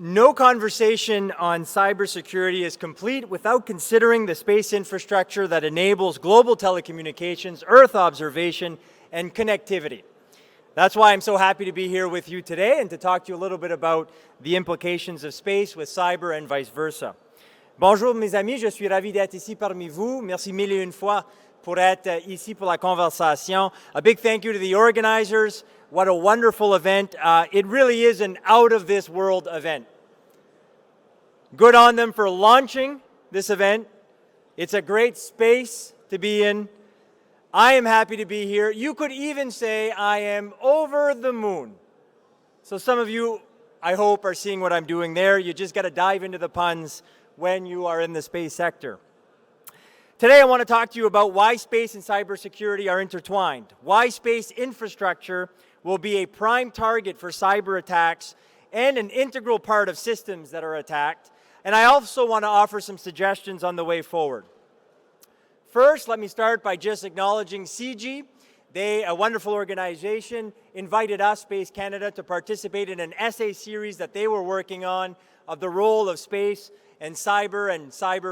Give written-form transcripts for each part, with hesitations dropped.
No conversation on cybersecurity is complete without considering the space infrastructure that enables global telecommunications, Earth observation, and connectivity. That's why I'm so happy to be here with you today and to talk to you a little bit about the implications of space with cyber and vice versa. Bonjour mes amis, je suis ravi d'être ici parmi vous. Merci mille et une fois pour être ici pour la conversation. A big thank you to the organizers. What a wonderful event. It really is an out-of-this-world event. Good on them for launching this event. It's a great space to be in. I am happy to be here. You could even say I am over the moon. So some of you, I hope, are seeing what I'm doing there. You just got to dive into the puns when you are in the space sector. Today I want to talk to you about why space and cybersecurity are intertwined, why space infrastructure will be a prime target for cyber attacks and an integral part of systems that are attacked. And I also want to offer some suggestions on the way forward. First, let me start by just acknowledging CG. They, a wonderful organization, invited us, Space Canada, to participate in an essay series that they were working on of the role of space and cyber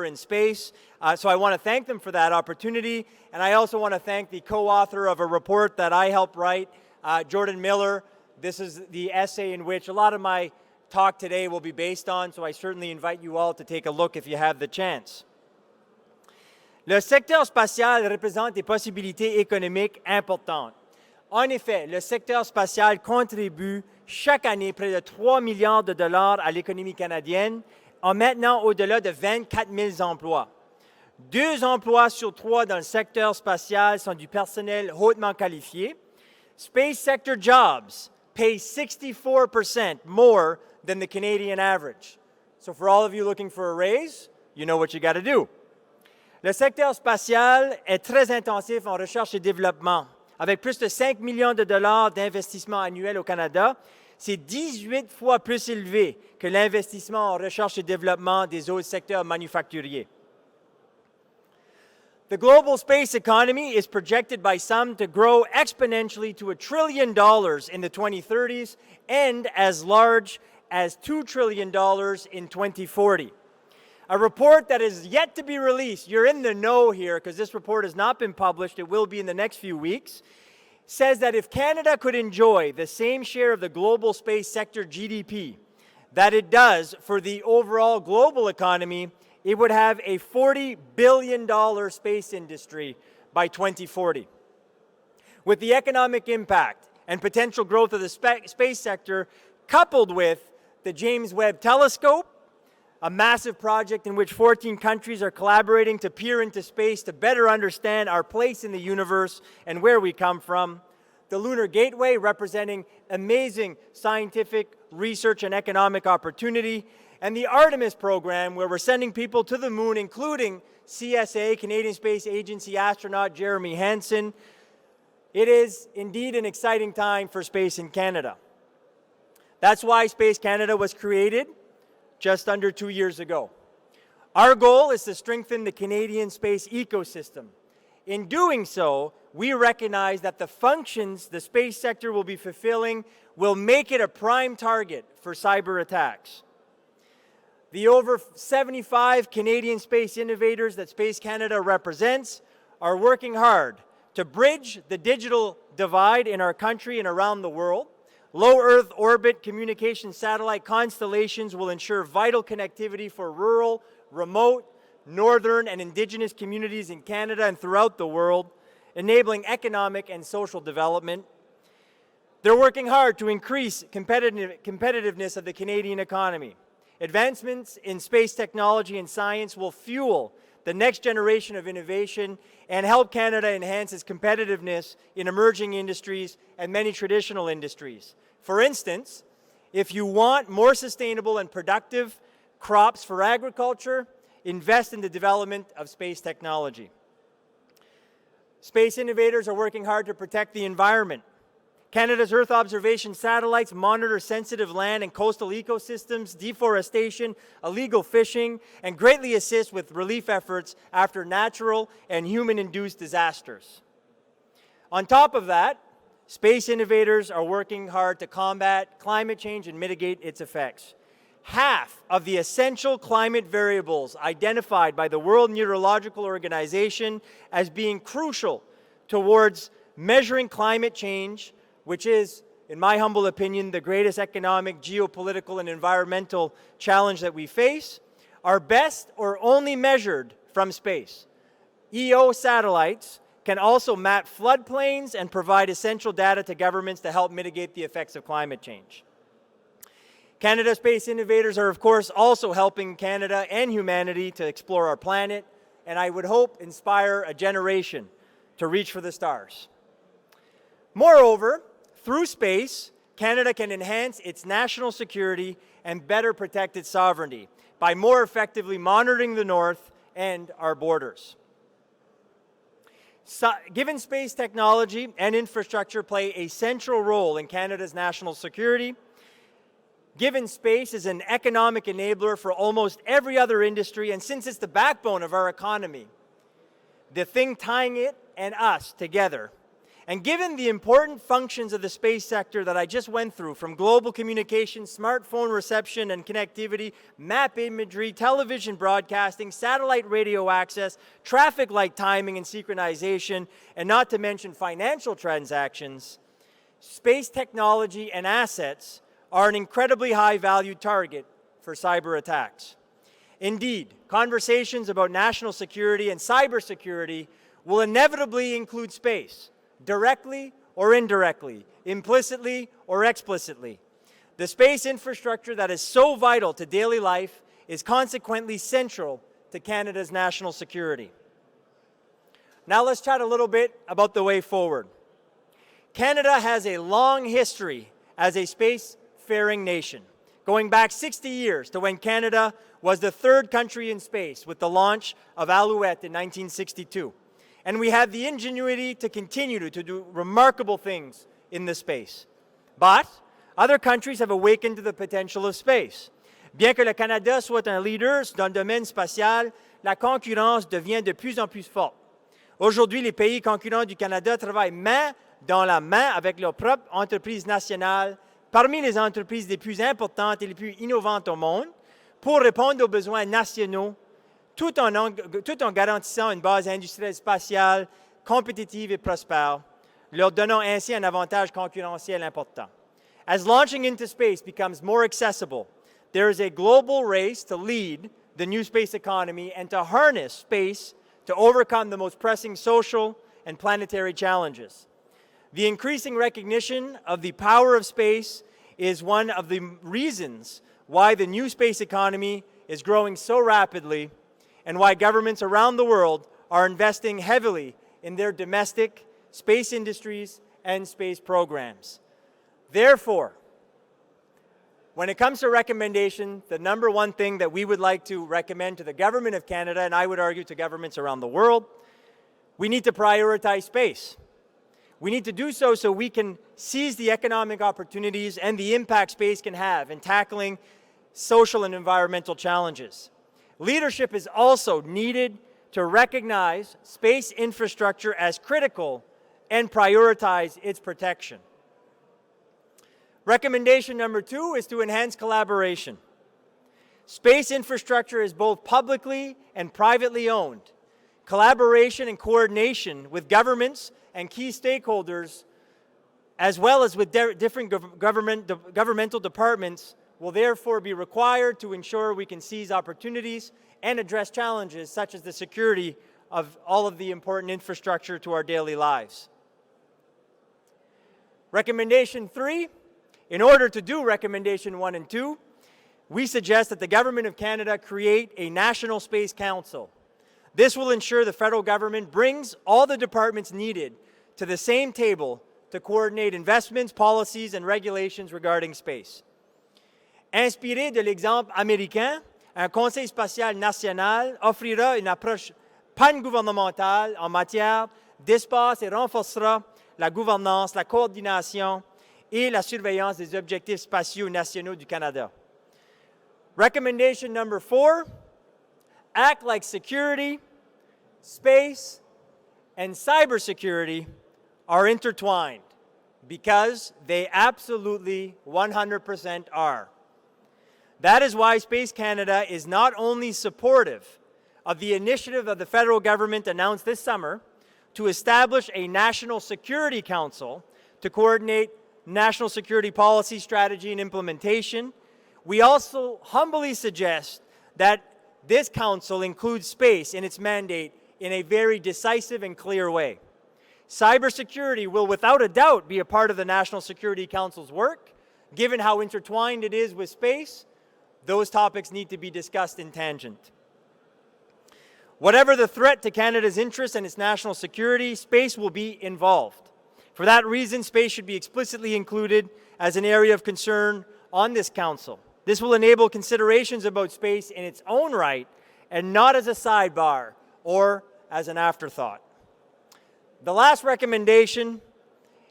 in space. So I want to thank them for that opportunity. And I also want to thank the co-author of a report that I helped write, Jordan Miller. This is the essay in which a lot of my talk today will be based on, so I certainly invite you all to take a look if you have the chance. Le secteur spatial représente des possibilités économiques importantes. En effet, le secteur spatial contribue chaque année près de 3 milliards de dollars à l'économie canadienne, en maintenant au-delà de 24 000 emplois. 2 emplois sur 3 dans le secteur spatial sont du personnel hautement qualifié. Space sector jobs pay 64% more than the Canadian average. So for all of you looking for a raise, you know what you got to do. Le secteur spatial est très intensif en recherche et développement. Avec plus de 5 millions de dollars d'investissement annuel au Canada, c'est 18 fois plus élevé que l'investissement en recherche et développement des autres secteurs manufacturiers. The global space economy is projected by some to grow exponentially to $1 trillion in the 2030s and as large as $2 trillion in 2040. A report that is yet to be released, you're in the know here because this report has not been published, it will be in the next few weeks, says that if Canada could enjoy the same share of the global space sector GDP that it does for the overall global economy, it would have a $40 billion space industry by 2040. With the economic impact and potential growth of the space sector, coupled with the James Webb Telescope, a massive project in which 14 countries are collaborating to peer into space to better understand our place in the universe and where we come from, the Lunar Gateway representing amazing scientific research and economic opportunity, and the Artemis program, where we're sending people to the moon, including CSA, Canadian Space Agency astronaut Jeremy Hansen. It is indeed an exciting time for space in Canada. That's why Space Canada was created just under 2 years ago. Our goal is to strengthen the Canadian space ecosystem. In doing so, we recognize that the functions the space sector will be fulfilling will make it a prime target for cyber attacks. The over 75 Canadian space innovators that Space Canada represents are working hard to bridge the digital divide in our country and around the world. Low Earth orbit communication satellite constellations will ensure vital connectivity for rural, remote, northern, and Indigenous communities in Canada and throughout the world, enabling economic and social development. They're working hard to increase competitiveness of the Canadian economy. Advancements in space technology and science will fuel the next generation of innovation and help Canada enhance its competitiveness in emerging industries and many traditional industries. For instance, if you want more sustainable and productive crops for agriculture, invest in the development of space technology. Space innovators are working hard to protect the environment. Canada's Earth observation satellites monitor sensitive land and coastal ecosystems, deforestation, illegal fishing, and greatly assist with relief efforts after natural and human-induced disasters. On top of that, space innovators are working hard to combat climate change and mitigate its effects. half of the essential climate variables identified by the World Meteorological Organization as being crucial towards measuring climate change, which is, in my humble opinion, the greatest economic, geopolitical, and environmental challenge that we face, are best or only measured from space. EO satellites can also map floodplains and provide essential data to governments to help mitigate the effects of climate change. Canada Space Innovators are, of course, also helping Canada and humanity to explore our planet, and I would hope inspire a generation to reach for the stars. Moreover, through space, Canada can enhance its national security and better protect its sovereignty by more effectively monitoring the North and our borders. Given space technology and infrastructure play a central role in Canada's national security, given space is an economic enabler for almost every other industry, and since it's the backbone of our economy, the thing tying it and us together, and given the important functions of the space sector that I just went through, from global communication, smartphone reception and connectivity, map imagery, television broadcasting, satellite radio access, traffic light timing and synchronization, and not to mention financial transactions, space technology and assets are an incredibly high-value target for cyber attacks. Indeed, conversations about national security and cybersecurity will inevitably include space, directly or indirectly, implicitly or explicitly. The space infrastructure that is so vital to daily life is consequently central to Canada's national security. Now let's chat a little bit about the way forward. Canada has a long history as a spacefaring nation, going back 60 years to when Canada was the third country in space with the launch of Alouette in 1962. And we had the ingenuity to continue to do remarkable things in the space. But other countries have awakened to the potential of space. Bien que le Canada soit un leader dans le domaine spatial, la concurrence devient de plus en plus forte. Aujourd'hui, les pays concurrents du Canada travaillent main dans la main avec leurs propres entreprises nationales, parmi les entreprises les plus importantes et les plus innovantes au monde, pour répondre aux besoins nationaux, tout en garantissant une base industrielle spatiale compétitive et prospère, leur donnant ainsi un avantage concurrentiel important. As launching into space becomes more accessible, there is a global race to lead the new space economy and to harness space to overcome the most pressing social and planetary challenges. The increasing recognition of the power of space is one of the reasons why the new space economy is growing so rapidly and why governments around the world are investing heavily in their domestic space industries and space programs. Therefore, when it comes to recommendation, the number one thing that we would like to recommend to the Government of Canada, and I would argue to governments around the world, we need to prioritize space. We need to do so we can seize the economic opportunities and the impact space can have in tackling social and environmental challenges. Leadership is also needed to recognize space infrastructure as critical and prioritize its protection. Recommendation number 2 is to enhance collaboration. Space infrastructure is both publicly and privately owned. Collaboration and coordination with governments and key stakeholders, as well as with different governmental departments, will therefore be required to ensure we can seize opportunities and address challenges such as the security of all of the important infrastructure to our daily lives. Recommendation 3, in order to do recommendation 1 and 2, we suggest that the Government of Canada create a National Space Council. This will ensure the federal government brings all the departments needed to the same table to coordinate investments, policies, and regulations regarding space. Inspiré de l'exemple américain, un Conseil spatial national offrira une approche pan-gouvernementale en matière d'espace et renforcera la gouvernance, la coordination et la surveillance des objectifs spatiaux nationaux du Canada. Recommendation number 4, act like security, space, and cybersecurity are intertwined, because they absolutely 100% are. That is why Space Canada is not only supportive of the initiative of the federal government announced this summer to establish a National Security Council to coordinate national security policy, strategy, and implementation. We also humbly suggest that this council includes space in its mandate in a very decisive and clear way. Cybersecurity will without a doubt be a part of the National Security Council's work. Given how intertwined it is with space, those topics need to be discussed in tangent. Whatever the threat to Canada's interests and its national security, space will be involved. For that reason, space should be explicitly included as an area of concern on this council. This will enable considerations about space in its own right and not as a sidebar or as an afterthought. The last recommendation,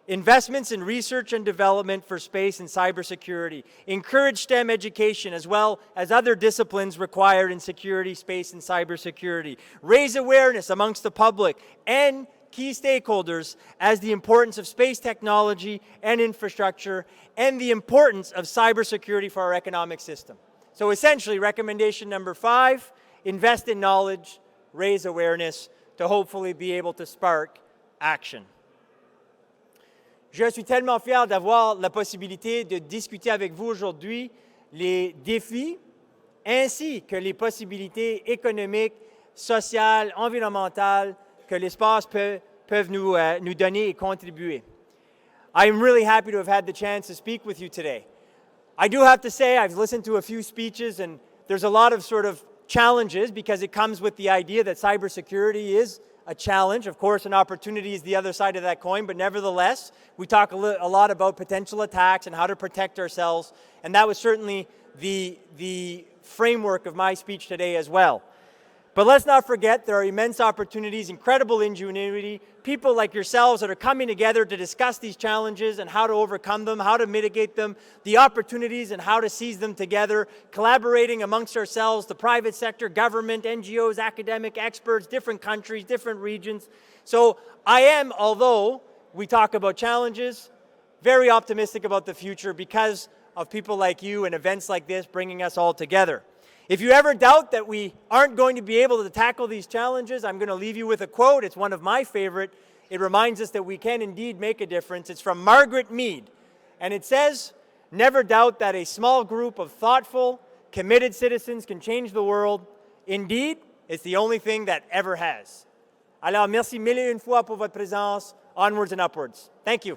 investments in research and development for space and cybersecurity. Encourage STEM education as well as other disciplines required in security, space, and cybersecurity. Raise awareness amongst the public and key stakeholders as the importance of space technology and infrastructure and the importance of cybersecurity for our economic system. So essentially, recommendation number 5, invest in knowledge, raise awareness to hopefully be able to spark action. Je suis tellement fier d'avoir la possibilité de discuter avec vous aujourd'hui les défis ainsi que les possibilités économiques, sociales, environnementales que l'espace peuvent nous donner et contribuer. I'm really happy to have had the chance to speak with you today. I do have to say I've listened to a few speeches and there's a lot of sort of challenges because it comes with the idea that cybersecurity is a challenge. Of course, an opportunity is the other side of that coin, but nevertheless, we talk a lot about potential attacks and how to protect ourselves, and that was certainly the framework of my speech today as well. But let's not forget there are immense opportunities, incredible ingenuity, people like yourselves that are coming together to discuss these challenges and how to overcome them, how to mitigate them, the opportunities and how to seize them together, collaborating amongst ourselves, the private sector, government, NGOs, academic experts, different countries, different regions. So I am, although we talk about challenges, very optimistic about the future because of people like you and events like this bringing us all together. If you ever doubt that we aren't going to be able to tackle these challenges, I'm going to leave you with a quote. It's one of my favorite. It reminds us that we can indeed make a difference. It's from Margaret Mead, and it says, "Never doubt that a small group of thoughtful, committed citizens can change the world. Indeed, it's the only thing that ever has." Alors, merci mille et une fois pour votre présence. Onwards and upwards. Thank you.